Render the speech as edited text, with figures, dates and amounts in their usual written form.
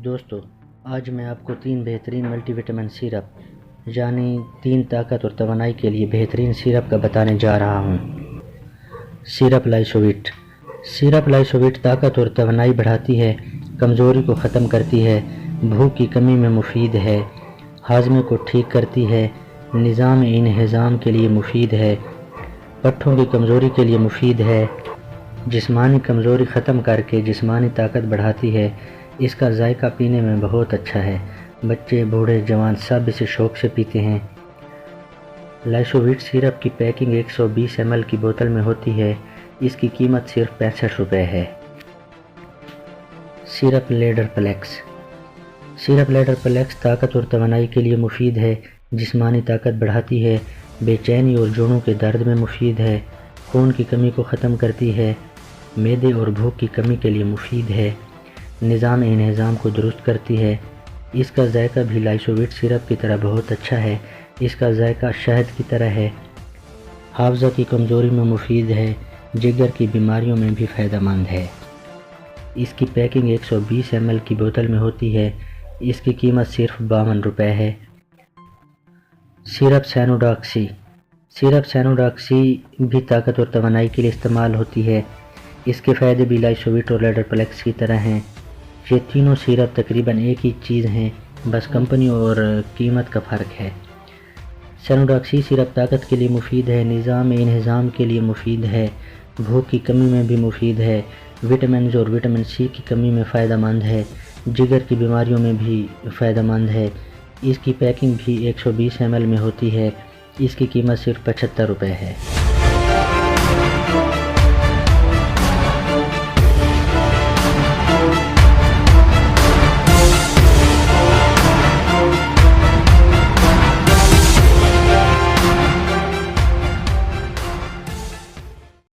دوستو، آج میں آپ کو 3 بہترین ملٹی وٹامن سیرپ یعنی 3 طاقت اور توانائی کے لیے بہترین سیرپ کا بتانے جا رہا ہوں۔ سیرپ لائسوویٹ۔ سیرپ لائسوویٹ طاقت اور توانائی بڑھاتی ہے، کمزوری کو ختم کرتی ہے، بھوک کی کمی میں مفید ہے، ہاضمے کو ٹھیک کرتی ہے، نظام انہضام کے لیے مفید ہے، پٹھوں کی کمزوری کے لیے مفید ہے، جسمانی کمزوری ختم کر کے جسمانی طاقت بڑھاتی ہے۔ اس کا ذائقہ پینے میں بہت اچھا ہے، بچے بوڑھے جوان سب اسے شوق سے پیتے ہیں۔ لائسوویٹ سیرپ کی پیکنگ 120 ml کی بوتل میں ہوتی ہے، اس کی قیمت صرف 65 روپے ہے۔ Syrup leader plex. Syrup leader plex طاقت اور توانائی کے لیے مفید ہے، جسمانی طاقت بڑھاتی ہے، بے چینی اور جوڑوں کے درد میں مفید ہے، خون کی کمی کو ختم کرتی ہے، معدے اور بھوک کی کمی کے لیے مفید ہے، نظام انہضام کو درست کرتی ہے۔ اس کا ذائقہ بھی لائسوویٹ سیرپ کی طرح بہت اچھا ہے، اس کا ذائقہ شہد کی طرح ہے، حافظہ کی کمزوری میں مفید ہے، جگر کی بیماریوں میں بھی فائدہ مند ہے۔ اس کی پیکنگ 120 ml کی بوتل میں ہوتی ہے، اس کی قیمت صرف 52 روپے ہے۔ سیرپ سینوڈاکسی۔ سیرپ سینوڈاکسی بھی طاقت اور توانائی کے لیے استعمال ہوتی ہے، اس کے فائدے بھی لائسوویٹ اور لیڈر پلیکس کی طرح ہیں۔ یہ تینوں سیرپ تقریباً ایک ہی چیز ہیں، بس کمپنی اور قیمت کا فرق ہے۔ سینوڈاکسی سیرپ طاقت کے لیے مفید ہے، نظام انہضام کے لیے مفید ہے، بھوک کی کمی میں بھی مفید ہے، وٹامنز اور وٹامن سی کی کمی میں فائدہ مند ہے، جگر کی بیماریوں میں بھی فائدہ مند ہے۔ اس کی پیکنگ بھی 120 ml میں ہوتی ہے، اس کی قیمت صرف 75 روپے ہے۔